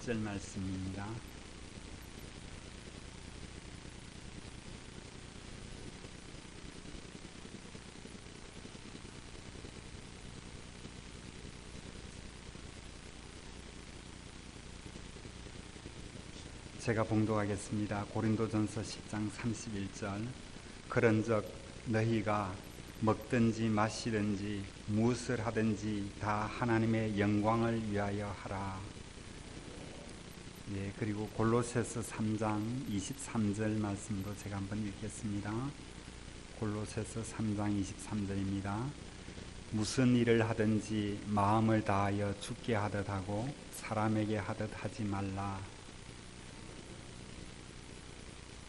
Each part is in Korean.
37절 말씀입니다. 제가 봉독하겠습니다. 고린도전서 10장 31절. 그런즉 너희가 먹든지 마시든지 무엇을 하든지 다 하나님의 영광을 위하여 하라. 예, 그리고 골로새서 3장 23절 말씀도 제가 한번 읽겠습니다. 골로새서 3장 23절입니다. 무슨 일을 하든지 마음을 다하여 주께 하듯 하고 사람에게 하듯 하지 말라.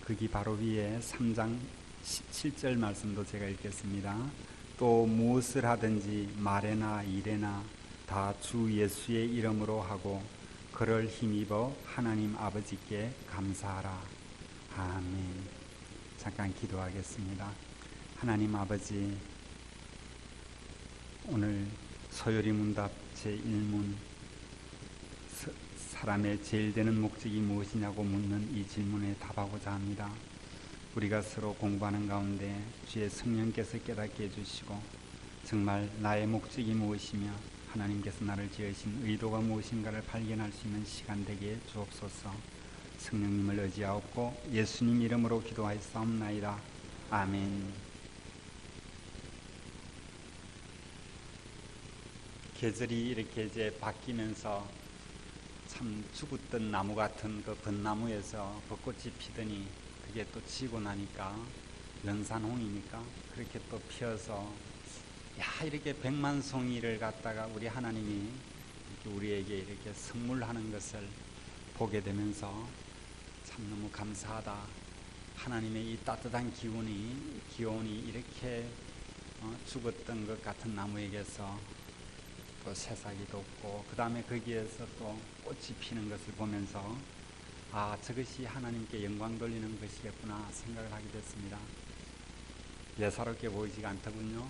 거기 바로 위에 3장 17절 말씀도 제가 읽겠습니다. 또 무엇을 하든지 말에나 일에나 다 주 예수의 이름으로 하고 그를 힘입어 하나님 아버지께 감사하라. 아멘. 잠깐 기도하겠습니다. 하나님 아버지, 오늘 소요리 문답 제1문 사람의 제일 되는 목적이 무엇이냐고 묻는 이 질문에 답하고자 합니다. 우리가 서로 공부하는 가운데 주의 성령께서 깨닫게 해주시고 정말 나의 목적이 무엇이며 하나님께서 나를 지으신 의도가 무엇인가를 발견할 수 있는 시간 되게 주옵소서. 성령님을 의지하옵고 예수님 이름으로 기도하였사옵나이다. 아멘. 계절이 이렇게 이제 바뀌면서 참 죽었던 나무 같은 그 벚나무에서 벚꽃이 피더니 그게 또 지고 나니까 연산홍이니까 그렇게 또 피어서 야, 이렇게 백만송이를 갖다가 우리 하나님이 이렇게 우리에게 이렇게 선물하는 것을 보게 되면서 참 너무 감사하다. 하나님의 이 따뜻한 기온이 이렇게 죽었던 것 같은 나무에게서 또 새싹이 돋고 그 다음에 거기에서 또 꽃이 피는 것을 보면서 아, 저것이 하나님께 영광 돌리는 것이겠구나 생각을 하게 됐습니다. 예사롭게 보이지가 않더군요.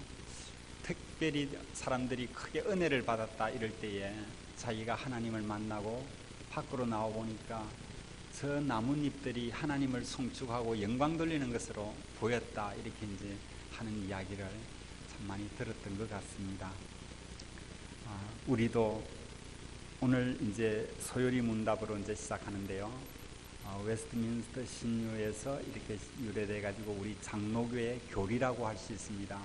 특별히 사람들이 크게 은혜를 받았다 이럴 때에 자기가 하나님을 만나고 밖으로 나와 보니까 저 나뭇잎들이 하나님을 송축하고 영광 돌리는 것으로 보였다 이렇게 이제 하는 이야기를 참 많이 들었던 것 같습니다. 우리도 오늘 이제 소요리 문답으로 이제 시작하는데요. 웨스트민스터 신유에서 이렇게 유래돼 가지고 우리 장로교의 교리라고 할 수 있습니다.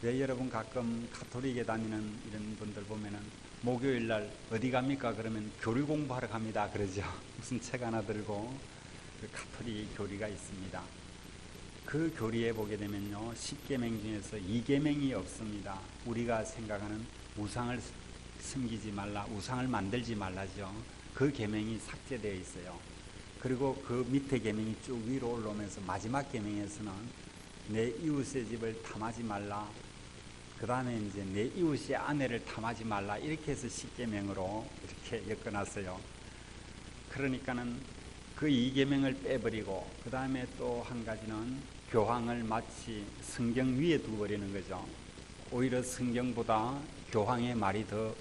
왜 여러분 가끔 가톨릭에 다니는 이런 분들 보면은 목요일 날 어디 갑니까? 그러면 교리 공부하러 갑니다. 그러죠. 무슨 책 하나 들고 그 가톨릭 교리가 있습니다. 그 교리에 보게 되면요, 10계명 중에서 2계명이 없습니다. 우리가 생각하는 우상을 섬기지 말라, 우상을 만들지 말라죠. 그 계명이 삭제되어 있어요. 그리고 그 밑에 계명이 쭉 위로 올라오면서 마지막 계명에서는 내 이웃의 집을 탐하지 말라, 그 다음에 이제 내 이웃의 아내를 탐하지 말라, 이렇게 해서 10계명으로 이렇게 엮어놨어요. 그러니까는 그 2계명을 빼버리고 그 다음에 또 한 가지는 교황을 마치 성경 위에 두어버리는 거죠. 오히려 성경보다 교황의 말이 더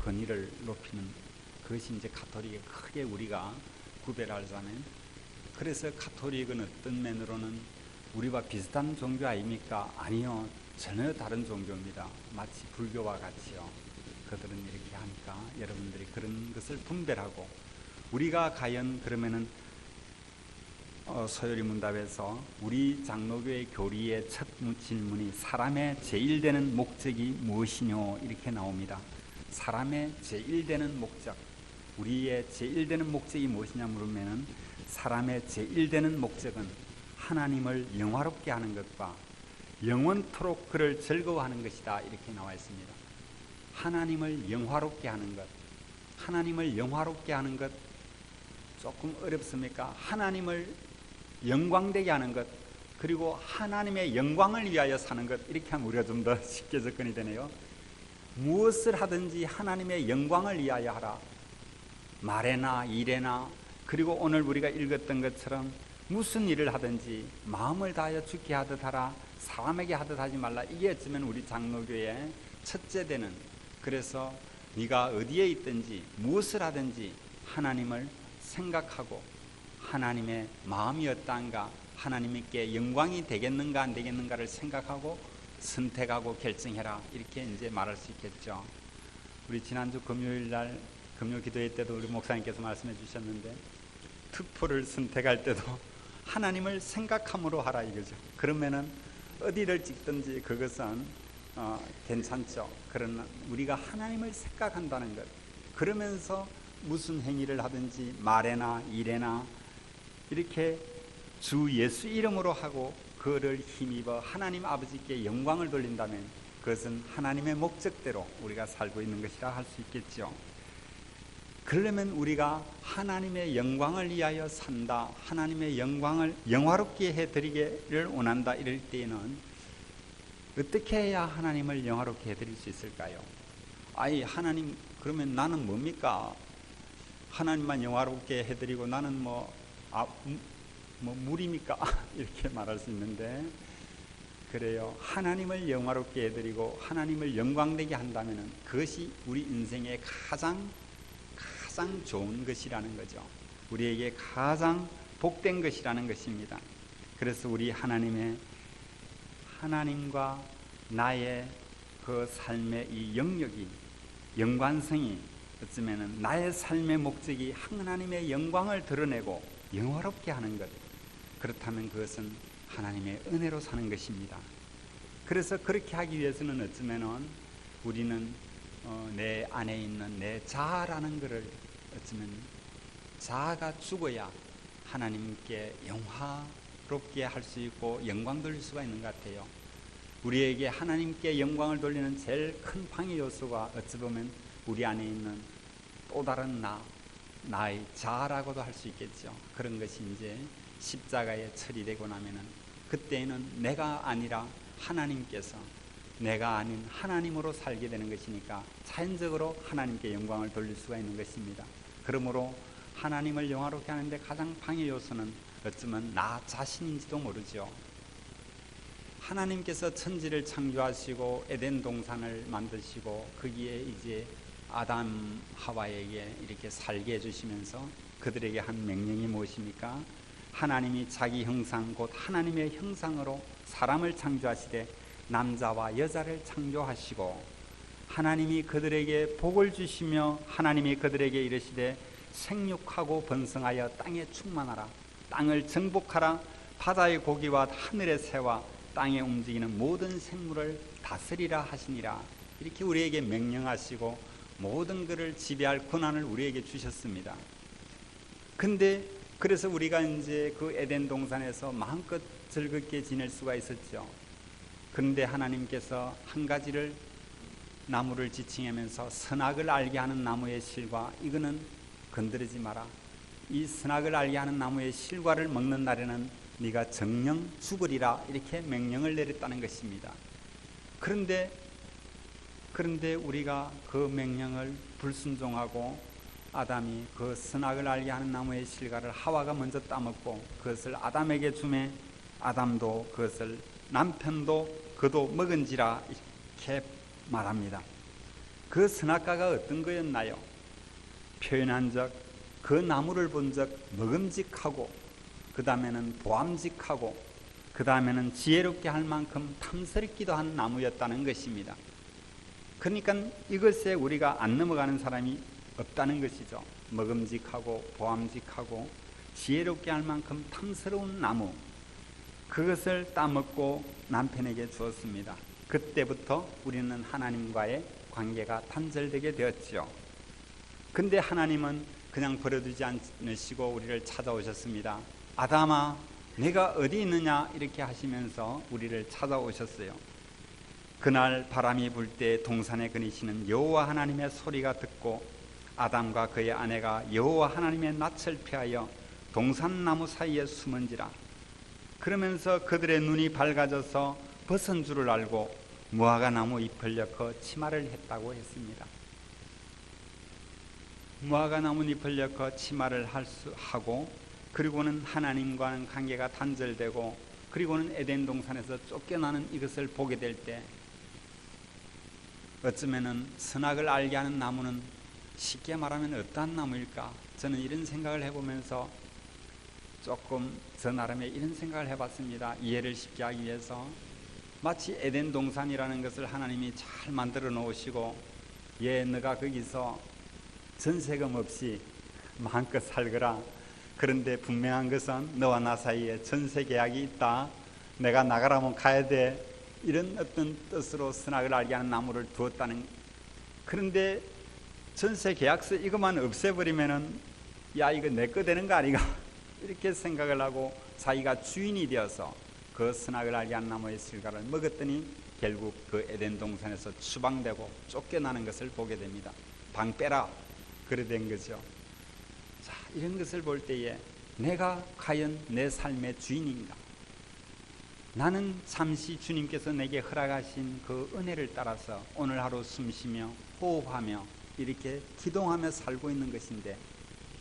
권위를 높이는 그것이 이제 가톨릭에 크게 우리가 구별하자면, 그래서 가톨릭은 어떤 면으로는 우리와 비슷한 종교 아닙니까? 아니요, 전혀 다른 종교입니다. 마치 불교와 같이요. 그들은 이렇게 하니까 여러분들이 그런 것을 분별하고, 우리가 과연 그러면은 소요리 문답에서 우리 장로교의 교리의 첫 질문이 사람의 제일 되는 목적이 무엇이뇨 이렇게 나옵니다. 사람의 제일 되는 목적, 우리의 제일 되는 목적이 무엇이냐 물으면은 사람의 제일 되는 목적은 하나님을 영화롭게 하는 것과 영원토록 그를 즐거워하는 것이다 이렇게 나와 있습니다. 하나님을 영화롭게 하는 것, 하나님을 영화롭게 하는 것 조금 어렵습니까? 하나님을 영광되게 하는 것, 그리고 하나님의 영광을 위하여 사는 것, 이렇게 하면 우리가 좀 더 쉽게 접근이 되네요. 무엇을 하든지 하나님의 영광을 위하여 하라. 말에나 일에나, 그리고 오늘 우리가 읽었던 것처럼 무슨 일을 하든지 마음을 다하여 주께 하듯 하라, 사람에게 하듯 하지 말라. 이게 어쩌면 우리 장로교의 첫째 되는, 그래서 네가 어디에 있든지 무엇을 하든지 하나님을 생각하고 하나님의 마음이 어떠한가, 하나님께 영광이 되겠는가 안 되겠는가를 생각하고 선택하고 결정해라, 이렇게 이제 말할 수 있겠죠. 우리 지난주 금요일 날 금요 기도회 때도 우리 목사님께서 말씀해 주셨는데, 투표를 선택할 때도 하나님을 생각함으로 하라 이거죠. 그러면은 어디를 찍든지 그것은 괜찮죠. 그러나 우리가 하나님을 생각한다는 것, 그러면서 무슨 행위를 하든지 말에나 일에나 이렇게 주 예수 이름으로 하고 그를 힘입어 하나님 아버지께 영광을 돌린다면 그것은 하나님의 목적대로 우리가 살고 있는 것이라 할 수 있겠죠. 그러려면 우리가 하나님의 영광을 위하여 산다, 하나님의 영광을 영화롭게 해드리기를 원한다, 이럴 때에는 어떻게 해야 하나님을 영화롭게 해드릴 수 있을까요? 아이, 하나님, 그러면 나는 뭡니까? 하나님만 영화롭게 해드리고 나는 뭐 물입니까? 이렇게 말할 수 있는데, 그래요. 하나님을 영화롭게 해드리고 하나님을 영광되게 한다면 그것이 우리 인생의 가장 좋은 것이라는 거죠. 우리에게 가장 복된 것이라는 것입니다. 그래서 우리 하나님과 나의 그 삶의 이 영역이, 연관성이 어쩌면 나의 삶의 목적이 하나님의 영광을 드러내고 영화롭게 하는 것, 그렇다면 그것은 하나님의 은혜로 사는 것입니다. 그래서 그렇게 하기 위해서는 어쩌면 우리는 내 안에 있는 내 자아라는 것을 어쩌면 자아가 죽어야 하나님께 영화롭게 할 수 있고 영광 돌릴 수가 있는 것 같아요. 우리에게 하나님께 영광을 돌리는 제일 큰 방해 요소가 어찌 보면 우리 안에 있는 또 다른 나의 자아라고도 할 수 있겠죠. 그런 것이 이제 십자가에 처리되고 나면은 그때는 내가 아니라 하나님께서, 내가 아닌 하나님으로 살게 되는 것이니까 자연적으로 하나님께 영광을 돌릴 수가 있는 것입니다. 그러므로 하나님을 영화롭게 하는데 가장 방해 요소는 어쩌면 나 자신인지도 모르죠. 하나님께서 천지를 창조하시고 에덴 동산을 만드시고 거기에 이제 아담 하와에게 이렇게 살게 해주시면서 그들에게 한 명령이 무엇입니까? 하나님이 자기 형상 곧 하나님의 형상으로 사람을 창조하시되 남자와 여자를 창조하시고, 하나님이 그들에게 복을 주시며 하나님이 그들에게 이르시되 생육하고 번성하여 땅에 충만하라, 땅을 정복하라, 바다의 고기와 하늘의 새와 땅에 움직이는 모든 생물을 다스리라 하시니라. 이렇게 우리에게 명령하시고 모든 것을 지배할 권한을 우리에게 주셨습니다. 근데 그래서 우리가 이제 그 에덴 동산에서 마음껏 즐겁게 지낼 수가 있었죠. 그런데 하나님께서 한 가지를, 나무를 지칭하면서 선악을 알게 하는 나무의 실과 이거는 건드리지 마라, 이 선악을 알게 하는 나무의 실과를 먹는 날에는 네가 정령 죽으리라, 이렇게 명령을 내렸다는 것입니다. 그런데 우리가 그 명령을 불순종하고 아담이 그 선악을 알게 하는 나무의 실과를 하와가 먼저 따먹고 그것을 아담에게 주매 아담도 그것을, 남편도 그도 먹은지라, 이렇게 말합니다. 그 선악과가 어떤 거였나요? 표현한 적, 그 나무를 본 적 먹음직하고, 그 다음에는 보암직하고, 그 다음에는 지혜롭게 할 만큼 탐스럽기도 한 나무였다는 것입니다. 그러니까 이것에 우리가 안 넘어가는 사람이 없다는 것이죠. 먹음직하고 보암직하고 지혜롭게 할 만큼 탐스러운 나무, 그것을 따먹고 남편에게 주었습니다. 그때부터 우리는 하나님과의 관계가 단절되게 되었죠. 근데 하나님은 그냥 버려두지 않으시고 우리를 찾아오셨습니다. 아담아, 내가 어디 있느냐, 이렇게 하시면서 우리를 찾아오셨어요. 그날 바람이 불 때 동산에 거니시는 여호와 하나님의 소리가 듣고 아담과 그의 아내가 여호와 하나님의 낯을 피하여 동산나무 사이에 숨은지라. 그러면서 그들의 눈이 밝아져서 벗은 줄을 알고 무화과 나무 잎을 엮어 치마를 했다고 했습니다. 무화과 나무 잎을 엮어 치마를 하고, 그리고는 하나님과는 관계가 단절되고, 그리고는 에덴 동산에서 쫓겨나는 이것을 보게 될 때 어쩌면은 선악을 알게 하는 나무는 쉽게 말하면 어떠한 나무일까? 저는 이런 생각을 해보면서 조금 저 나름의 이런 생각을 해봤습니다. 이해를 쉽게 하기 위해서. 마치 에덴 동산이라는 것을 하나님이 잘 만들어 놓으시고, 너가 거기서 전세금 없이 마음껏 살거라. 그런데 분명한 것은 너와 나 사이에 전세 계약이 있다. 내가 나가라면 가야 돼. 이런 어떤 뜻으로 선악을 알게 하는 나무를 두었다는. 그런데 전세 계약서 이것만 없애버리면은 이거 내 거 되는 거 아니가? 이렇게 생각을 하고 자기가 주인이 되어서 그 선악을 알게 하는 나무의 실과를 먹었더니 결국 그 에덴 동산에서 추방되고 쫓겨나는 것을 보게 됩니다. 방 빼라 그래 된 거죠. 자, 이런 것을 볼 때에 내가 과연 내 삶의 주인인가? 나는 잠시 주님께서 내게 허락하신 그 은혜를 따라서 오늘 하루 숨쉬며 호흡하며 이렇게 기동하며 살고 있는 것인데,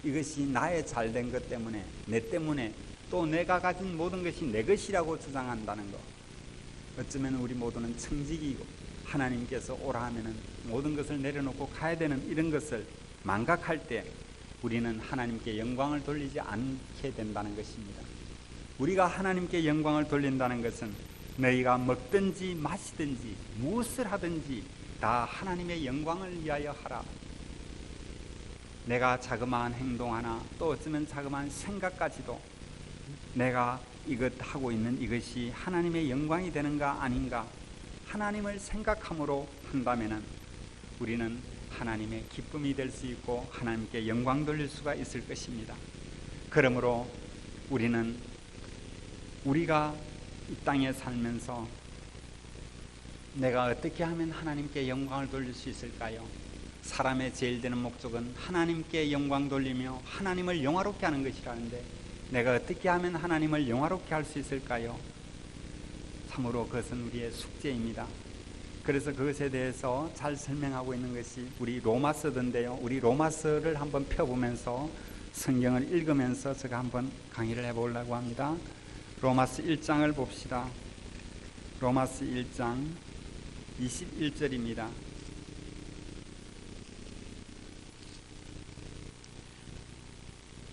이것이 나의 잘된 것 때문에, 내 때문에, 또 내가 가진 모든 것이 내 것이라고 주장한다는 것, 어쩌면 우리 모두는 청지기이고 하나님께서 오라 하면은 모든 것을 내려놓고 가야 되는 이런 것을 망각할 때 우리는 하나님께 영광을 돌리지 않게 된다는 것입니다. 우리가 하나님께 영광을 돌린다는 것은 너희가 먹든지 마시든지 무엇을 하든지 다 하나님의 영광을 위하여 하라. 내가 자그마한 행동 하나, 또 어쩌면 자그마한 생각까지도 내가 이것 하고 있는 이것이 하나님의 영광이 되는가 아닌가, 하나님을 생각함으로 한다면은 우리는 하나님의 기쁨이 될 수 있고 하나님께 영광 돌릴 수가 있을 것입니다. 그러므로 우리가 이 땅에 살면서 내가 어떻게 하면 하나님께 영광을 돌릴 수 있을까요? 사람의 제일 되는 목적은 하나님께 영광 돌리며 하나님을 영화롭게 하는 것이라는데, 내가 어떻게 하면 하나님을 영화롭게 할 수 있을까요? 참으로 그것은 우리의 숙제입니다. 그래서 그것에 대해서 잘 설명하고 있는 것이 우리 로마서던데요. 우리 로마서를 한번 펴보면서 성경을 읽으면서 제가 한번 강의를 해보려고 합니다. 로마서 1장을 봅시다. 로마서 1장 21절입니다.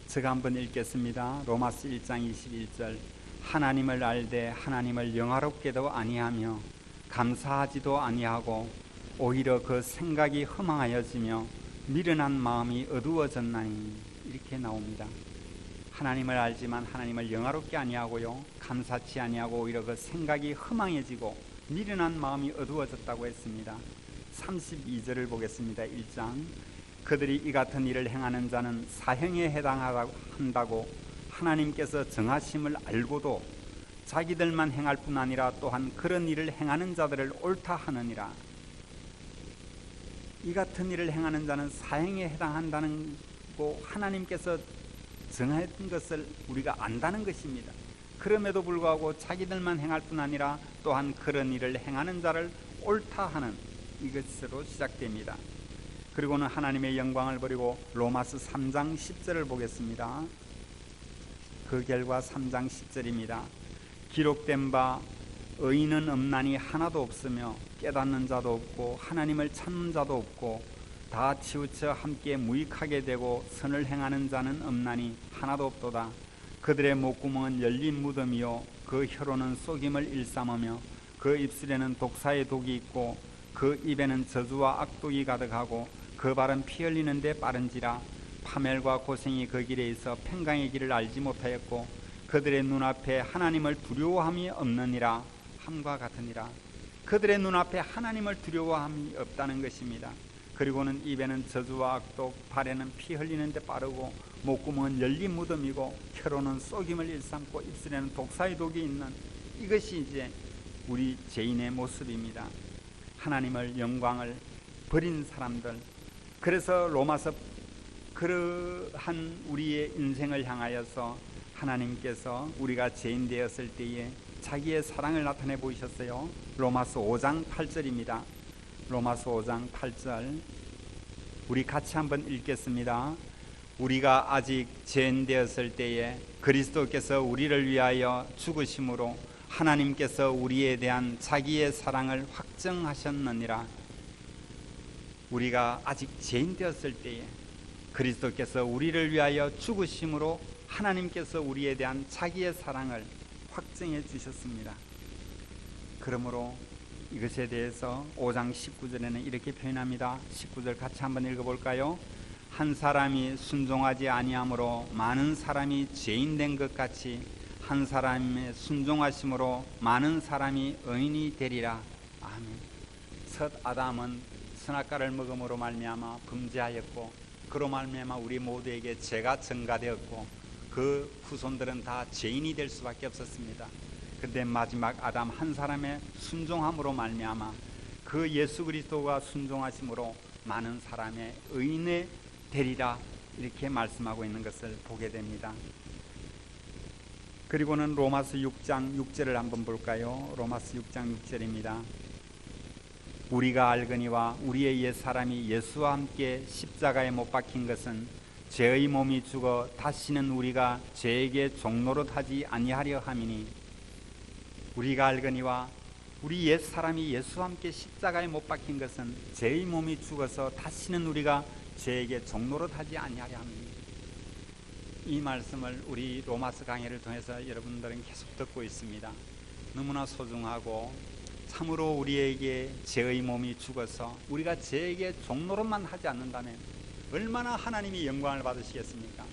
제가 한번 읽겠습니다. 로마서 1장 21절. 하나님을 알되 하나님을 영화롭게도 아니하며 감사하지도 아니하고 오히려 그 생각이 허망하여지며 미련한 마음이 어두워졌나니, 이렇게 나옵니다. 하나님을 알지만 하나님을 영화롭게 아니하고요, 감사치 아니하고 오히려 그 생각이 허망해지고 미련한 마음이 어두워졌다고 했습니다. 32절을 보겠습니다. 1장. 그들이 이 같은 일을 행하는 자는 사형에 해당한다고 하나님께서 정하심을 알고도 자기들만 행할 뿐 아니라 또한 그런 일을 행하는 자들을 옳다 하느니라. 이 같은 일을 행하는 자는 사형에 해당한다는 거 하나님께서 정한 것을 우리가 안다는 것입니다. 그럼에도 불구하고 자기들만 행할 뿐 아니라 또한 그런 일을 행하는 자를 옳다 하는 이것으로 시작됩니다. 그리고는 하나님의 영광을 버리고 로마서 3장 10절을 보겠습니다. 그 결과 3장 10절입니다. 기록된 바 의인은 없나니 하나도 없으며 깨닫는 자도 없고 하나님을 찾는 자도 없고 다 치우쳐 함께 무익하게 되고 선을 행하는 자는 없나니 하나도 없도다. 그들의 목구멍은 열린 무덤이요 그 혀로는 속임을 일삼으며 그 입술에는 독사의 독이 있고 그 입에는 저주와 악독이 가득하고 그 발은 피 흘리는 데 빠른지라. 파멸과 고생이 그 길에 있어 평강의 길을 알지 못하였고 그들의 눈앞에 하나님을 두려워함이 없느니라. 함과 같으니라. 그들의 눈앞에 하나님을 두려워함이 없다는 것입니다. 그리고는 입에는 저주와 악독, 발에는 피 흘리는 데 빠르고 목구멍은 열린 무덤이고 혀로는 속임을 일삼고 입술에는 독사의 독이 있는, 이것이 이제 우리 죄인의 모습입니다. 하나님을 영광을 버린 사람들. 그래서 로마서 그러한 우리의 인생을 향하여서 하나님께서 우리가 죄인 되었을 때에 자기의 사랑을 나타내 보이셨어요. 로마서 5장 8절입니다. 로마서 5장 8절 우리 같이 한번 읽겠습니다. 우리가 아직 죄인 되었을 때에 그리스도께서 우리를 위하여 죽으심으로 하나님께서 우리에 대한 자기의 사랑을 확정하셨느니라. 우리가 아직 죄인 되었을 때에 그리스도께서 우리를 위하여 죽으심으로 하나님께서 우리에 대한 자기의 사랑을 확증해 주셨습니다. 그러므로 이것에 대해서 5장 19절에는 이렇게 표현합니다. 19절 같이 한번 읽어볼까요? 한 사람이 순종하지 아니함으로 많은 사람이 죄인 된 것 같이 한 사람의 순종하심으로 많은 사람이 의인이 되리라. 아멘. 첫 아담은 선악과를 먹음으로 말미암아 범죄하였고 그로 말미암아 우리 모두에게 죄가 전가되었고 그 후손들은 다 죄인이 될 수밖에 없었습니다. 그런데 마지막 아담 한 사람의 순종함으로 말미암아 그 예수 그리스도가 순종하심으로 많은 사람의 의인이 되리라 이렇게 말씀하고 있는 것을 보게 됩니다. 그리고는 로마서 6장 6절을 한번 볼까요? 로마서 6장 6절입니다. 우리가 알거니와 우리의 옛사람이 예수와 함께 십자가에 못 박힌 것은 죄의 몸이 죽어 다시는 우리가 죄에게 종노릇하지 아니하려 함이니 우리가 알거니와 우리 옛사람이 예수와 함께 십자가에 못 박힌 것은 죄의 몸이 죽어서 다시는 우리가 죄에게 종노릇하지 아니하려 함이니 이 말씀을 우리 로마서 강해를 통해서 여러분들은 계속 듣고 있습니다. 너무나 소중하고 참으로 우리에게 죄의 몸이 죽어서 우리가 죄에게 종노릇만 하지 않는다면 얼마나 하나님이 영광을 받으시겠습니까?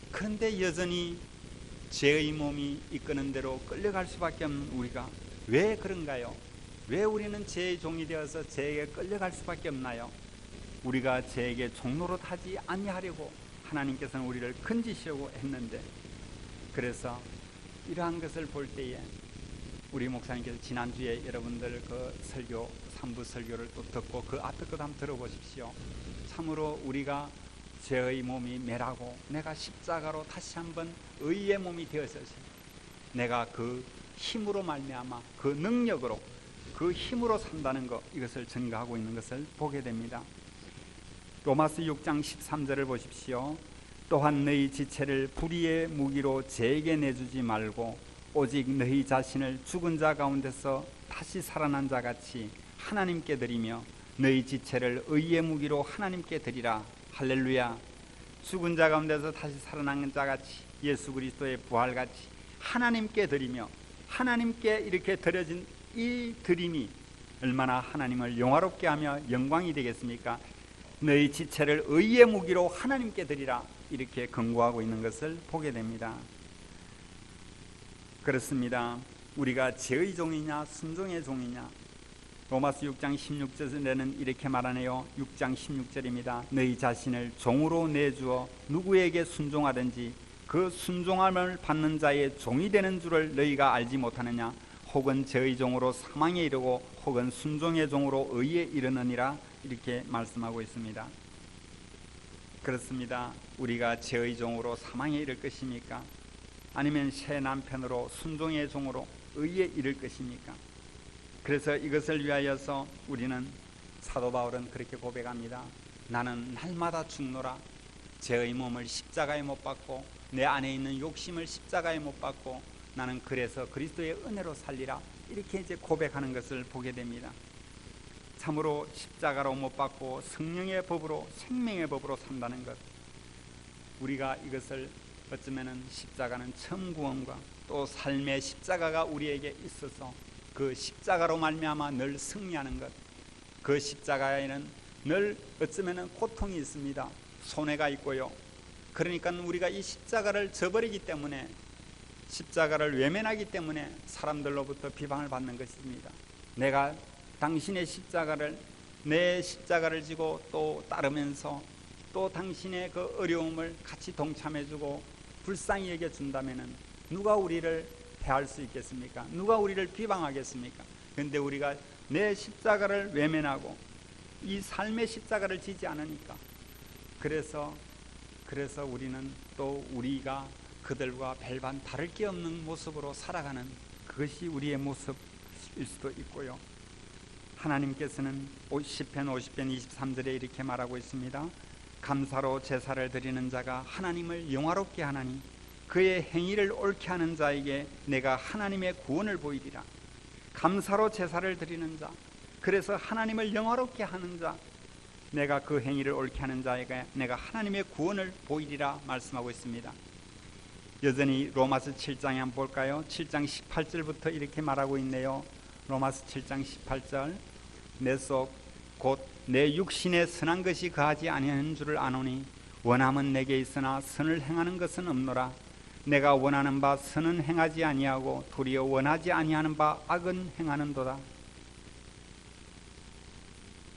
그런데 여전히 죄의 몸이 이끄는 대로 끌려갈 수밖에 없는 우리가 왜 그런가요? 왜 우리는 죄의 종이 되어서 죄에게 끌려갈 수밖에 없나요? 우리가 죄에게 종노릇하지 아니하려고 하나님께서는 우리를 건지시려고 했는데 그래서 이러한 것을 볼 때에 우리 목사님께서 지난주에 여러분들 그 설교 3부 설교를 또 듣고 그 앞에 것도 한번 들어보십시오. 참으로 우리가 죄의 몸이 매라고 내가 십자가로 다시 한번 의의 몸이 되어서 내가 그 힘으로 말미암아 그 능력으로 그 힘으로 산다는 것 이것을 증거하고 있는 것을 보게 됩니다. 로마서 6장 13절을 보십시오. 또한 너희 지체를 불의의 무기로 죄에게 내주지 말고 오직 너희 자신을 죽은 자 가운데서 다시 살아난 자 같이 하나님께 드리며 너희 지체를 의의 무기로 하나님께 드리라. 할렐루야. 죽은 자 가운데서 다시 살아난 자 같이 예수 그리스도의 부활 같이 하나님께 드리며 하나님께 이렇게 드려진 이 드림이 얼마나 하나님을 영화롭게 하며 영광이 되겠습니까? 너희 지체를 의의 무기로 하나님께 드리라 이렇게 권고하고 있는 것을 보게 됩니다. 그렇습니다. 우리가 죄의 종이냐 순종의 종이냐 로마서 6장 16절에는 이렇게 말하네요. 6장 16절입니다. 너희 자신을 종으로 내주어 누구에게 순종하든지 그 순종함을 받는 자의 종이 되는 줄을 너희가 알지 못하느냐? 혹은 죄의 종으로 사망에 이르고 혹은 순종의 종으로 의에 이르느니라 이렇게 말씀하고 있습니다. 그렇습니다. 우리가 죄의 종으로 사망에 이를 것입니까? 아니면 새 남편으로 순종의 종으로 의에 이를 것입니까? 그래서 이것을 위하여서 우리는 사도 바울은 그렇게 고백합니다. 나는 날마다 죽노라. 죄의 몸을 십자가에 못 박고 내 안에 있는 욕심을 십자가에 못 박고 나는 그래서 그리스도의 은혜로 살리라. 이렇게 이제 고백하는 것을 보게 됩니다. 참으로 십자가로 못 박고 성령의 법으로 생명의 법으로 산다는 것. 우리가 이것을 어쩌면은 십자가는 처음 구원과 또 삶의 십자가가 우리에게 있어서 그 십자가로 말미암아 늘 승리하는 것. 그 십자가에는 늘 어쩌면은 고통이 있습니다. 손해가 있고요. 그러니까 우리가 이 십자가를 저버리기 때문에 십자가를 외면하기 때문에 사람들로부터 비방을 받는 것입니다. 내가 당신의 십자가를 내 십자가를 지고 또 따르면서 또 당신의 그 어려움을 같이 동참해주고 불쌍히 여겨준다면 누가 우리를 해할 수 있겠습니까? 누가 우리를 비방하겠습니까? 그런데 우리가 내 십자가를 외면하고 이 삶의 십자가를 지지 않으니까 그래서 우리는 또 우리가 그들과 별반 다를 게 없는 모습으로 살아가는 그것이 우리의 모습일 수도 있고요. 하나님께서는 시편 50편 23절에 이렇게 말하고 있습니다. 감사로 제사를 드리는 자가 하나님을 영화롭게 하나니 그의 행위를 옳게 하는 자에게 내가 하나님의 구원을 보이리라. 감사로 제사를 드리는 자, 그래서 하나님을 영화롭게 하는 자, 내가 그 행위를 옳게 하는 자에게 내가 하나님의 구원을 보이리라 말씀하고 있습니다. 여전히 로마서 7장에 한번 볼까요? 7장 18절부터 이렇게 말하고 있네요. 로마서 7장 18절 내 속 곧 내 육신에 선한 것이 거하지 아니하는 줄을 아노니 원함은 내게 있으나 선을 행하는 것은 없노라. 내가 원하는 바 선은 행하지 아니하고 도리어 원하지 아니하는 바 악은 행하는도다.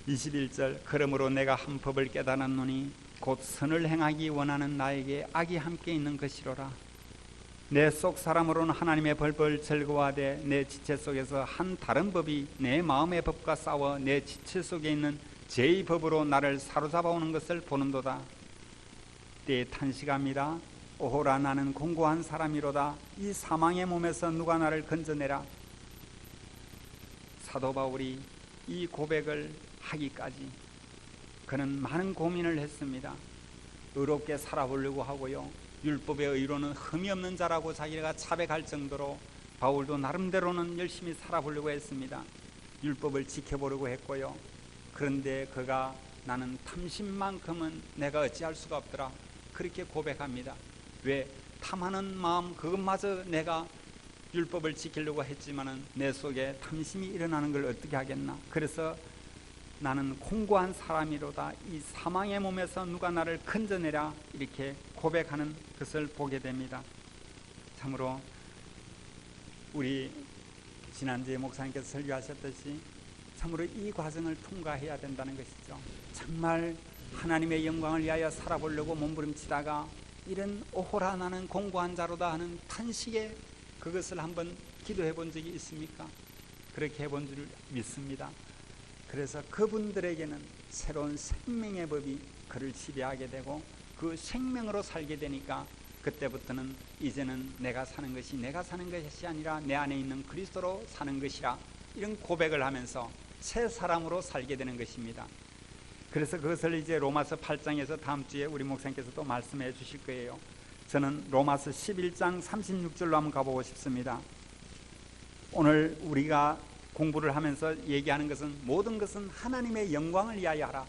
21절 그러므로 내가 한 법을 깨달았노니 곧 선을 행하기 원하는 나에게 악이 함께 있는 것이로라. 내 속 사람으로는 하나님의 법을 즐거워하되 내 지체 속에서 한 다른 법이 내 마음의 법과 싸워 내 지체 속에 있는 죄의 법으로 나를 사로잡아오는 것을 보는도다. 때에 탄식합니다. 오호라 나는 공고한 사람이로다. 이 사망의 몸에서 누가 나를 건져내라. 사도 바울이 이 고백을 하기까지 그는 많은 고민을 했습니다. 의롭게 살아보려고 하고요, 율법의 의로는 흠이 없는 자라고 자기가 자백할 정도로 바울도 나름대로는 열심히 살아보려고 했습니다. 율법을 지켜보려고 했고요. 그런데 그가 나는 탐심만큼은 내가 어찌할 수가 없더라 그렇게 고백합니다. 왜? 탐하는 마음 그것마저 내가 율법을 지키려고 했지만은 내 속에 탐심이 일어나는 걸 어떻게 하겠나. 그래서 나는 공고한 사람이로다. 이 사망의 몸에서 누가 나를 건져내라 이렇게 고백하는 것을 보게 됩니다. 참으로 우리 지난주에 목사님께서 설교하셨듯이 참으로 이 과정을 통과해야 된다는 것이죠. 정말 하나님의 영광을 위하여 살아보려고 몸부림치다가 이런 오호라 나는 공고한 자로다 하는 탄식에 그것을 한번 기도해 본 적이 있습니까? 그렇게 해본 줄 믿습니다. 그래서 그분들에게는 새로운 생명의 법이 그를 지배하게 되고 그 생명으로 살게 되니까 그때부터는 이제는 내가 사는 것이 내가 사는 것이 아니라 내 안에 있는 그리스도로 사는 것이라 이런 고백을 하면서 새 사람으로 살게 되는 것입니다. 그래서 그것을 이제 로마서 8장에서 다음 주에 우리 목사님께서 또 말씀해 주실 거예요. 저는 로마서 11장 36절로 한번 가보고 싶습니다. 오늘 우리가 공부를 하면서 얘기하는 것은 모든 것은 하나님의 영광을 위하여 하라.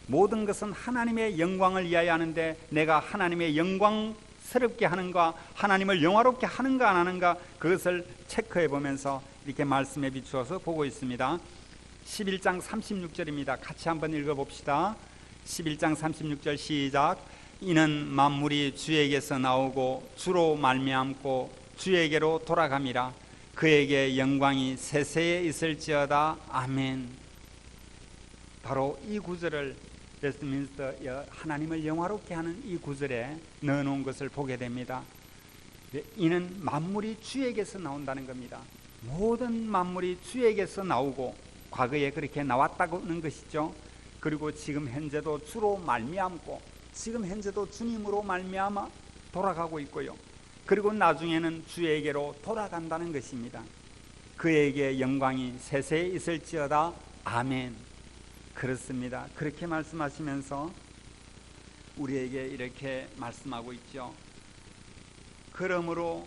모든 것은 하나님의 영광을 위하여 하는데 내가 하나님의 영광스럽게 하는가 하나님을 영화롭게 하는가 안 하는가 그것을 체크해 보면서 이렇게 말씀에 비추어서 보고 있습니다. 11장 36절입니다. 같이 한번 읽어봅시다. 11장 36절 시작. 이는 만물이 주에게서 나오고 주로 말미암고 주에게로 돌아감이라. 그에게 영광이 세세에 있을지어다. 아멘. 바로 이 구절을 웨스트민스터 하나님을 영화롭게 하는 이 구절에 넣어놓은 것을 보게 됩니다. 이는 만물이 주에게서 나온다는 겁니다. 모든 만물이 주에게서 나오고 과거에 그렇게 나왔다는 것이죠. 그리고 지금 현재도 주로 말미암고 지금 현재도 주님으로 말미암아 돌아가고 있고요. 그리고 나중에는 주에게로 돌아간다는 것입니다. 그에게 영광이 세세에 있을지어다. 아멘. 그렇습니다. 그렇게 말씀하시면서 우리에게 이렇게 말씀하고 있죠. 그러므로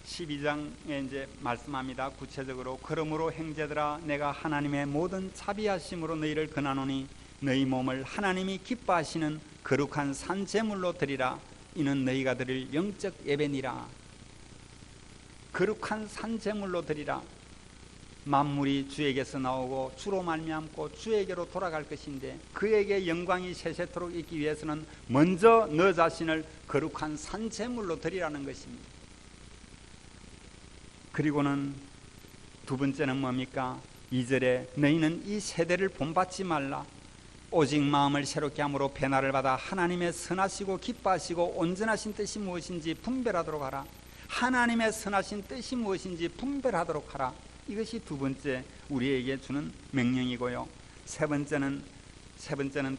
12장에 이제 말씀합니다. 구체적으로 그러므로 형제들아 내가 하나님의 모든 자비하심으로 너희를 권하노니 너희 몸을 하나님이 기뻐하시는 거룩한 산제물로 드리라. 이는 너희가 드릴 영적 예배니라. 거룩한 산제물로 드리라. 만물이 주에게서 나오고 주로 말미암고 주에게로 돌아갈 것인데 그에게 영광이 세세토록 있기 위해서는 먼저 너 자신을 거룩한 산제물로 드리라는 것입니다. 그리고는 두 번째는 뭡니까? 2절에 너희는 이 세대를 본받지 말라. 오직 마음을 새롭게 함으로 변화를 받아 하나님의 선하시고 기뻐하시고 온전하신 뜻이 무엇인지 분별하도록 하라. 하나님의 선하신 뜻이 무엇인지 분별하도록 하라. 이것이 두 번째 우리에게 주는 명령이고요. 세 번째는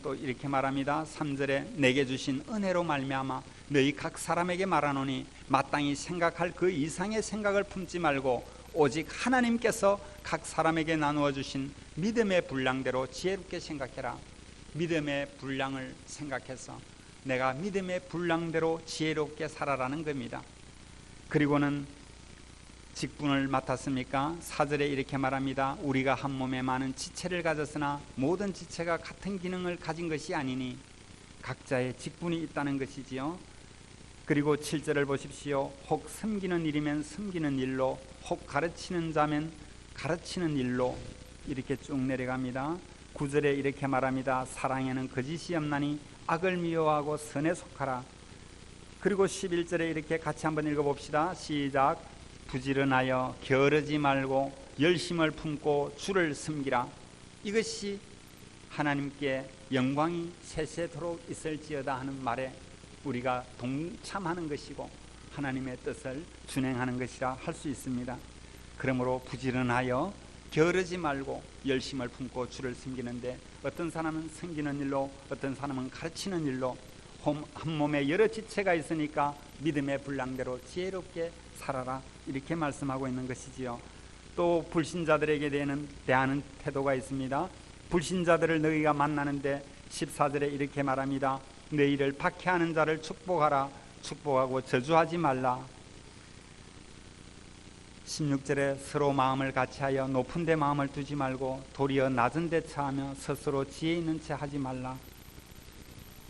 또 이렇게 말합니다. 3절에 내게 주신 은혜로 말미암아 너희 각 사람에게 말하노니 마땅히 생각할 그 이상의 생각을 품지 말고 오직 하나님께서 각 사람에게 나누어 주신 믿음의 분량대로 지혜롭게 생각해라. 믿음의 분량을 생각해서 내가 믿음의 분량대로 지혜롭게 살아라는 겁니다. 그리고는 직분을 맡았습니까? 4절에 이렇게 말합니다. 우리가 한 몸에 많은 지체를 가졌으나 모든 지체가 같은 기능을 가진 것이 아니니 각자의 직분이 있다는 것이지요. 그리고 7절을 보십시오. 혹 섬기는 일이면 섬기는 일로, 혹 가르치는 자면 가르치는 일로, 이렇게 쭉 내려갑니다. 9절에 이렇게 말합니다. 사랑에는 거짓이 없나니 악을 미워하고 선에 속하라. 그리고 11절에 이렇게 같이 한번 읽어봅시다. 시작. 부지런하여 게으르지 말고 열심을 품고 주를 섬기라. 이것이 하나님께 영광이 세세토록 있을지어다 하는 말에 우리가 동참하는 것이고 하나님의 뜻을 준행하는 것이라 할 수 있습니다. 그러므로 부지런하여 게으르지 말고 열심을 품고 주를 섬기는데, 어떤 사람은 섬기는 일로, 어떤 사람은 가르치는 일로, 한 몸에 여러 지체가 있으니까 믿음의 분량대로 지혜롭게 살아라, 이렇게 말씀하고 있는 것이지요. 또 불신자들에게 대하는 태도가 있습니다. 불신자들을 너희가 만나는데 14절에 이렇게 말합니다. 너희를 박해하는 자를 축복하라. 축복하고 저주하지 말라. 16절에 서로 마음을 같이하여 높은 데 마음을 두지 말고 도리어 낮은 데 처하며 스스로 지혜 있는 채 하지 말라.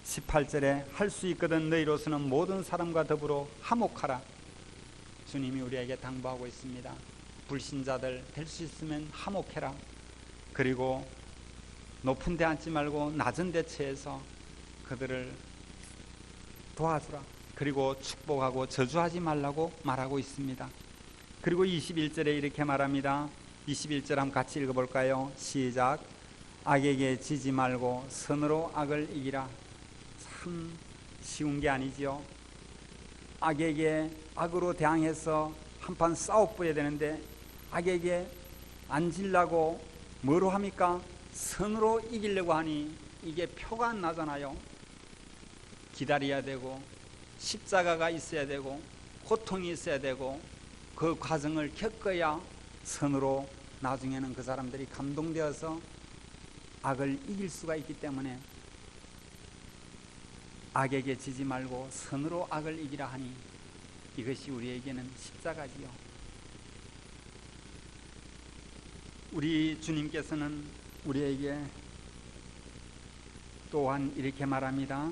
18절에 할 수 있거든 너희로서는 모든 사람과 더불어 화목하라. 주님이 우리에게 당부하고 있습니다. 불신자들 될 수 있으면 화목해라. 그리고 높은 데 앉지 말고 낮은 데 처해서 그들을 도와주라. 그리고 축복하고 저주하지 말라고 말하고 있습니다. 그리고 21절에 이렇게 말합니다. 21절 한번 같이 읽어볼까요? 시작. 악에게 지지 말고 선으로 악을 이기라. 참 쉬운 게 아니지요. 악에게 악으로 대항해서 한판 싸워버려야 되는데 악에게 안 질라고 뭐로 합니까? 선으로 이기려고 하니 이게 표가 안 나잖아요. 기다려야 되고 십자가가 있어야 되고 고통이 있어야 되고 그 과정을 겪어야 선으로 나중에는 그 사람들이 감동되어서 악을 이길 수가 있기 때문에 악에게 지지 말고 선으로 악을 이기라 하니 이것이 우리에게는 십자가지요. 우리 주님께서는 우리에게 또한 이렇게 말합니다.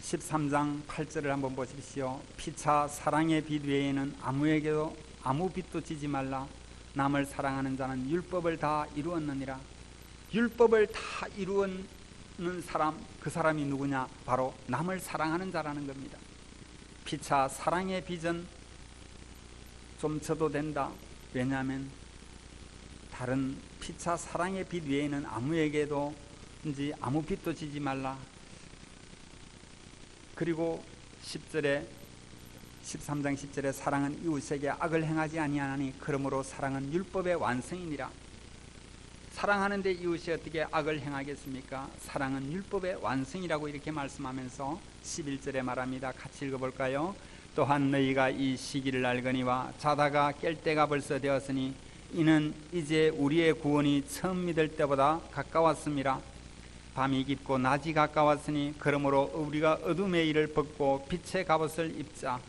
13장 8절을 한번 보십시오. 피차 사랑의 빛 외에는 아무에게도 아무 빛도 지지 말라. 남을 사랑하는 자는 율법을 다 이루었느니라. 율법을 다 이루는 사람, 그 사람이 누구냐? 바로 남을 사랑하는 자라는 겁니다. 피차 사랑의 빛은 좀 져도 된다. 왜냐하면 다른 피차 사랑의 빛 외에는 아무에게도 아무 빛도 지지 말라. 그리고 13장 10절에 사랑은 이웃에게 악을 행하지 아니하나니 그러므로 사랑은 율법의 완성이니라. 사랑하는데 이웃이 어떻게 악을 행하겠습니까? 사랑은 율법의 완성이라고 이렇게 말씀하면서 11절에 말합니다. 같이 읽어볼까요? 또한 너희가 이 시기를 알거니와 자다가 깰 때가 벌써 되었으니 이는 이제 우리의 구원이 처음 믿을 때보다 가까웠음이라. 밤이 깊고 낮이 가까웠으니 그러므로 우리가 어둠의 일을 벗고 빛의 갑옷을 입자.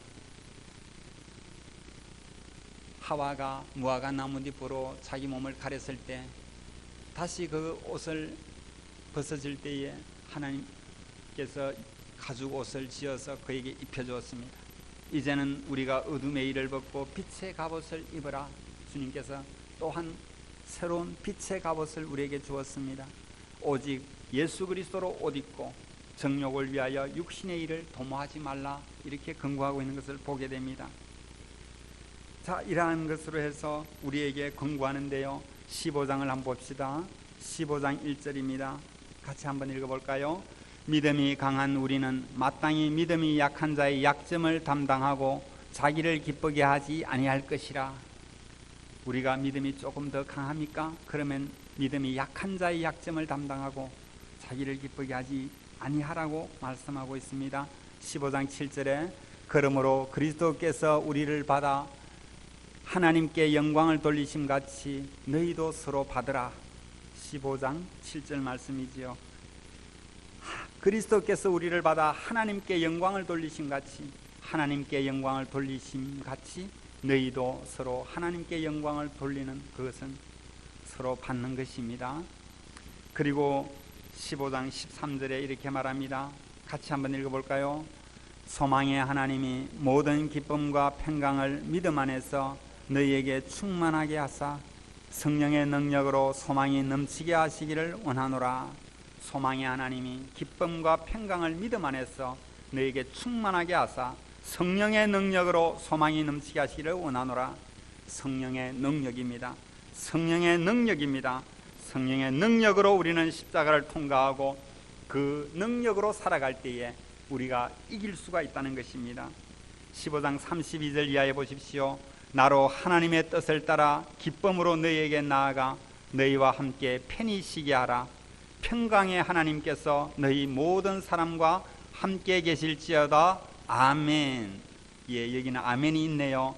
하와가 무화과 나뭇잎으로 자기 몸을 가렸을 때 다시 그 옷을 벗어질 때에 하나님께서 가죽 옷을 지어서 그에게 입혀주었습니다. 이제는 우리가 어둠의 일을 벗고 빛의 갑옷을 입으라. 주님께서 또한 새로운 빛의 갑옷을 우리에게 주었습니다. 오직 예수 그리스도로 옷 입고 정욕을 위하여 육신의 일을 도모하지 말라. 이렇게 권고하고 있는 것을 보게 됩니다. 자, 이러한 것으로 해서 우리에게 권고하는데요. 15장을 한번 봅시다. 15장 1절입니다. 같이 한번 읽어볼까요? 믿음이 강한 우리는 마땅히 믿음이 약한 자의 약점을 담당하고 자기를 기쁘게 하지 아니할 것이라. 우리가 믿음이 조금 더 강합니까? 그러면 믿음이 약한 자의 약점을 담당하고 자기를 기쁘게 하지 아니하라고 말씀하고 있습니다. 15장 7절에 그러므로 그리스도께서 우리를 받아 하나님께 영광을 돌리심 같이 너희도 서로 받으라. 15장 7절 말씀이지요. 그리스도께서 우리를 받아 하나님께 영광을 돌리심 같이, 하나님께 영광을 돌리심 같이 너희도 서로 하나님께 영광을 돌리는 그것은 서로 받는 것입니다. 그리고 15장 13절에 이렇게 말합니다. 같이 한번 읽어볼까요? 소망의 하나님이 모든 기쁨과 평강을 믿음 안에서 너희에게 충만하게 하사 성령의 능력으로 소망이 넘치게 하시기를 원하노라. 소망의 하나님이 기쁨과 평강을 믿음 안에서 너희에게 충만하게 하사 성령의 능력으로 소망이 넘치게 하시기를 원하노라. 성령의 능력입니다. 성령의 능력입니다. 성령의 능력으로 우리는 십자가를 통과하고 그 능력으로 살아갈 때에 우리가 이길 수가 있다는 것입니다. 15장 32절 이하에 보십시오. 나로 하나님의 뜻을 따라 기쁨으로 너희에게 나아가 너희와 함께 편히 쉬게 하라. 평강의 하나님께서 너희 모든 사람과 함께 계실지어다. 아멘. 예, 여기는 아멘이 있네요.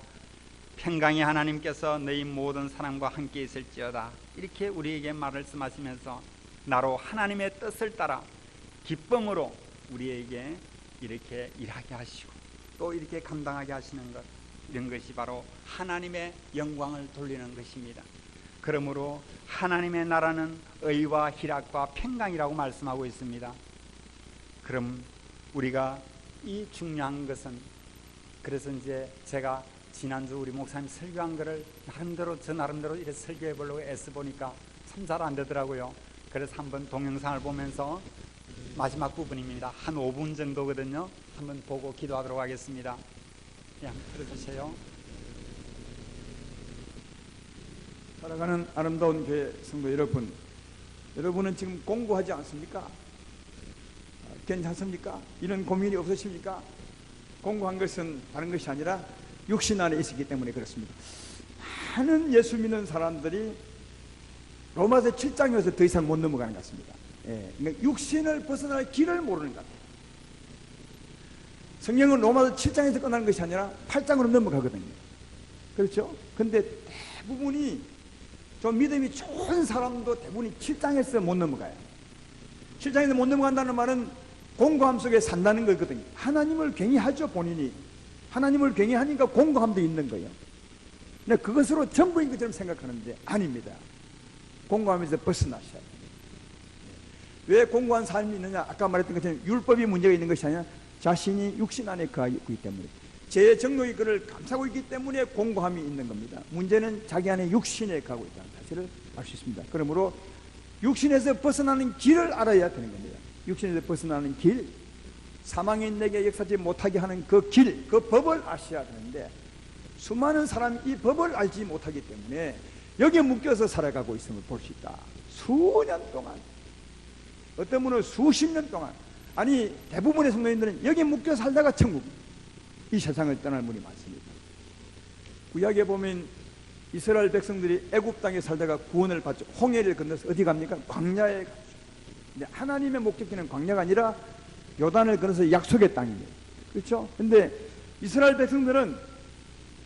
평강의 하나님께서 너희 모든 사람과 함께 있을지어다. 이렇게 우리에게 말씀하시면서 나로 하나님의 뜻을 따라 기쁨으로 우리에게 이렇게 일하게 하시고 또 이렇게 감당하게 하시는 것, 이런 것이 바로 하나님의 영광을 돌리는 것입니다. 그러므로 하나님의 나라는 의와 희락과 평강이라고 말씀하고 있습니다. 그럼 우리가 이 중요한 것은, 그래서 이제 제가 지난주 우리 목사님 설교한 거를 저 나름대로 이렇게 설교해 보려고 애써보니까 참 잘 안 되더라고요. 그래서 한번 동영상을 보면서 마지막 부분입니다. 한 5분 정도거든요. 한번 보고 기도하도록 하겠습니다. 예, 한번 들어주세요. 살아가는 아름다운 교회 성도 여러분, 여러분은 지금 공부하지 않습니까? 괜찮습니까? 이런 고민이 없으십니까? 공부한 것은 다른 것이 아니라 육신 안에 있었기 때문에 그렇습니다. 많은 예수 믿는 사람들이 로마서 7장에서 더 이상 못 넘어가는 것 같습니다. 예, 그러니까 육신을 벗어날 길을 모르는 것 같아요. 성경은 로마서 7장에서 끝나는 것이 아니라 8장으로 넘어가거든요. 그렇죠? 근데 대부분이 좀 믿음이 좋은 사람도 대부분이 7장에서 못 넘어가요. 7장에서 못 넘어간다는 말은 공고함 속에 산다는 거거든요. 하나님을 괜히 하죠, 본인이. 하나님을 괜히 하니까 공고함도 있는 거예요. 근데 그것으로 전부인 것처럼 생각하는데 아닙니다. 공고함에서 벗어나셔야 돼요. 왜 공고한 삶이 있느냐? 아까 말했던 것처럼 율법이 문제가 있는 것이 아니라 자신이 육신 안에 거하고 있기 때문에, 죄의 정욕이 그를 감싸고 있기 때문에 공고함이 있는 겁니다. 문제는 자기 안에 육신에 거하고 있다는 사실을 알 수 있습니다. 그러므로 육신에서 벗어나는 길을 알아야 되는 겁니다. 육신에서 벗어나는 길, 사망이 내게 역사하지 못하게 하는 그 길, 그 법을 아셔야 되는데 수많은 사람이 이 법을 알지 못하기 때문에 여기에 묶여서 살아가고 있음을 볼 수 있다. 수년 동안, 어떤 분은 수십 년 동안, 아니 대부분의 성도님들은 여기에 묶여 살다가 천국, 이 세상을 떠날 분이 많습니다. 구약에 보면 이스라엘 백성들이 애굽 땅에 살다가 구원을 받죠. 홍해를 건너서 어디 갑니까? 광야에 가죠. 근데 하나님의 목적지는 광야가 아니라 요단을 건너서 약속의 땅입니다. 그렇죠? 근데 이스라엘 백성들은,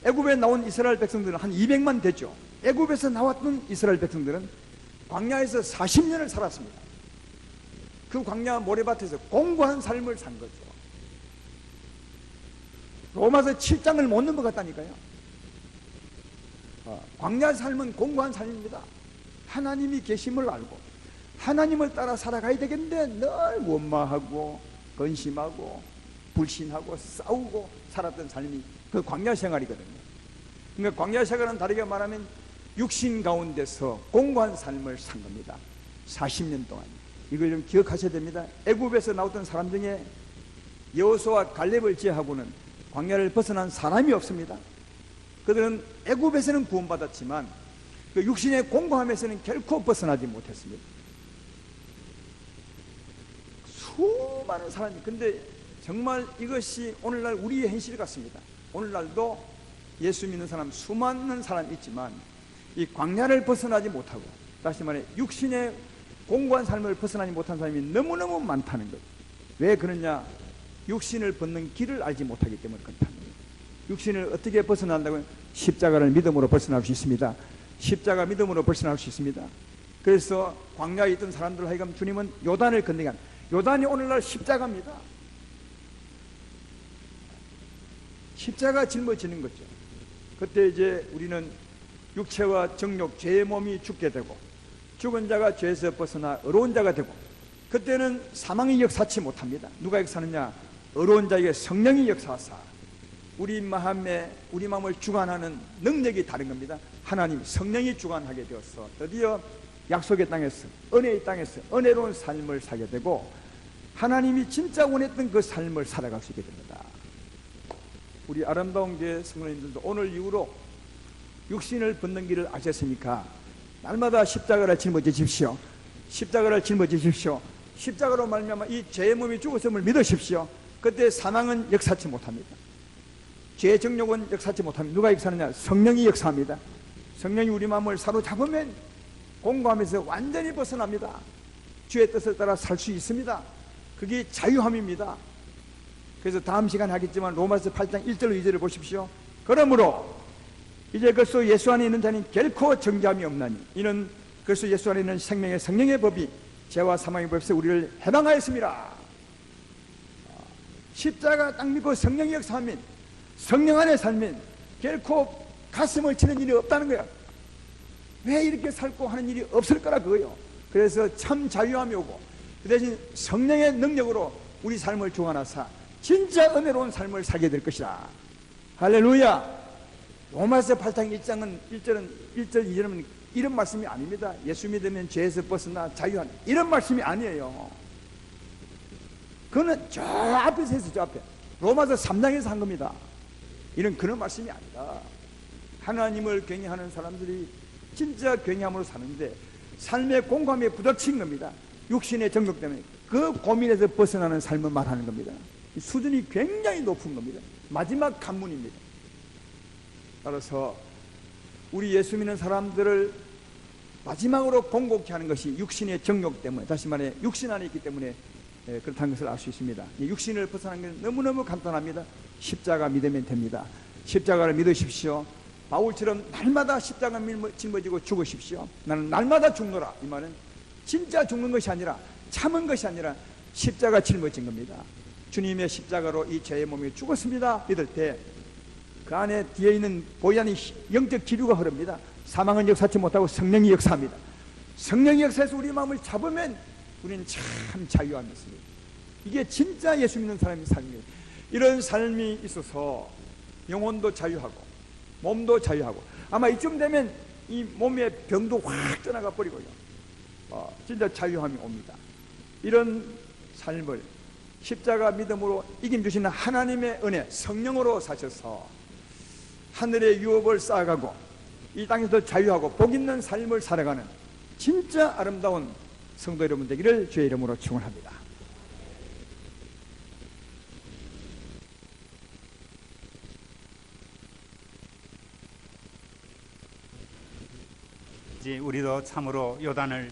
애굽에 나온 이스라엘 백성들은 한 200만 됐죠. 애굽에서 나왔던 이스라엘 백성들은 광야에서 40년을 살았습니다. 그 광야 모래밭에서 공고한 삶을 산 거죠. 로마서 7장을 못 넘어갔다니까요. 광야 삶은 공고한 삶입니다. 하나님이 계심을 알고 하나님을 따라 살아가야 되겠는데 늘 원망하고 근심하고 불신하고 싸우고 살았던 삶이 그 광야 생활이거든요. 그러니까 광야 생활은 다르게 말하면 육신 가운데서 공고한 삶을 산 겁니다. 40년 동안. 이걸 좀 기억하셔야 됩니다. 애굽에서 나왔던 사람 중에 여호수아와 갈렙을 제외하고는 광야를 벗어난 사람이 없습니다. 그들은 애굽에서는 구원받았지만 그 육신의 공고함에서는 결코 벗어나지 못했습니다. 수많은 사람이, 근데 정말 이것이 오늘날 우리의 현실 같습니다. 오늘날도 예수 믿는 사람 수많은 사람이 있지만 이 광야를 벗어나지 못하고, 다시 말해 육신의 공고한 삶을 벗어나지 못한 사람이 너무너무 많다는 것. 왜 그러냐? 육신을 벗는 길을 알지 못하기 때문에 그렇다는 거예요. 육신을 어떻게 벗어난다고요? 십자가를 믿음으로 벗어날 수 있습니다. 십자가 믿음으로 벗어날 수 있습니다. 그래서 광야에 있던 사람들 하여금 주님은 요단을 건너게 한, 요단이 오늘날 십자가입니다. 십자가 짊어지는 거죠. 그때 이제 우리는 육체와 정욕, 죄의 몸이 죽게 되고 죽은 자가 죄에서 벗어나 의로운 자가 되고 그때는 사망이 역사치 못합니다. 누가 역사하느냐? 의로운 자에게 성령이 역사하사 우리 마음을 주관하는 능력이 다른 겁니다. 하나님 성령이 주관하게 되어서 드디어 약속의 땅에서 은혜의 땅에서 은혜로운 삶을 살게 되고 하나님이 진짜 원했던 그 삶을 살아갈 수 있게 됩니다. 우리 아름다운 교회 성도님들도 오늘 이후로 육신을 벗는 길을 아셨으니까 날마다 십자가를 짊어지십시오. 십자가를 짊어지십시오. 십자가로 말미암아 이 죄의 몸이 죽었음을 믿으십시오. 그때 사망은 역사치 못합니다. 죄의 정욕은 역사치 못합니다. 누가 역사하느냐? 성령이 역사합니다. 성령이 우리 마음을 사로잡으면 공고함에서 완전히 벗어납니다. 주의 뜻을 따라 살 수 있습니다. 그게 자유함입니다. 그래서 다음 시간에 하겠지만 로마서 8장 1절 2절을 보십시오. 그러므로 이제 그리스도 예수 안에 있는 자는 결코 정죄함이 없나니 이는 그리스도 예수 안에 있는 생명의 성령의 법이 죄와 사망의 법에서 우리를 해방하였습니다. 십자가 딱 믿고 성령이 역사하면 성령 안에 살면 결코 가슴을 치는 일이 없다는 거야. 왜 이렇게 살고 하는 일이 없을 거라 그거요. 그래서 참 자유함이 오고 그 대신 성령의 능력으로 우리 삶을 주관하사 진짜 은혜로운 삶을 살게 될 것이다. 할렐루야. 로마서 8장 1장은 1절 2절은 이런 말씀이 아닙니다. 예수 믿으면 죄에서 벗어나 자유한 이런 말씀이 아니에요. 그거는 저 앞에서 했어. 저 앞에 로마서 3장에서 한 겁니다. 이런 그런 말씀이 아니다. 하나님을 경외하는 사람들이 진짜 경외함으로 사는데 삶의 공감에 부딪힌 겁니다. 육신의 정욕 때문에 그 고민에서 벗어나는 삶을 말하는 겁니다. 수준이 굉장히 높은 겁니다. 마지막 관문입니다. 따라서 우리 예수 믿는 사람들을 마지막으로 공곡케 하는 것이 육신의 정욕 때문에, 다시 말해 육신 안에 있기 때문에 그렇다는 것을 알 수 있습니다. 육신을 벗어나는 것은 너무너무 간단합니다. 십자가 믿으면 됩니다. 십자가를 믿으십시오. 바울처럼 날마다 십자가 짊어지고 죽으십시오. 나는 날마다 죽노라. 이 말은 진짜 죽는 것이 아니라 참은 것이 아니라 십자가 짊어진 겁니다. 주님의 십자가로 이 죄의 몸이 죽었습니다. 믿을 때 그 안에 뒤에 있는 보이는 영적 기류가 흐릅니다. 사망은 역사치 못하고 성령이 역사합니다. 성령이 역사해서 우리 마음을 잡으면 우리는 참 자유함이 있습니다. 이게 진짜 예수 믿는 사람의 삶이에요. 이런 삶이 있어서 영혼도 자유하고 몸도 자유하고 아마 이쯤 되면 이 몸의 병도 확 떠나가 버리고요. 진짜 자유함이 옵니다. 이런 삶을 십자가 믿음으로 이김주시는 하나님의 은혜 성령으로 사셔서 하늘의 유업을 쌓아가고 이 땅에서 자유하고 복 있는 삶을 살아가는 진짜 아름다운 성도 여러분 되기를 주의 이름으로 축원합니다. 이제 우리도 참으로 요단강을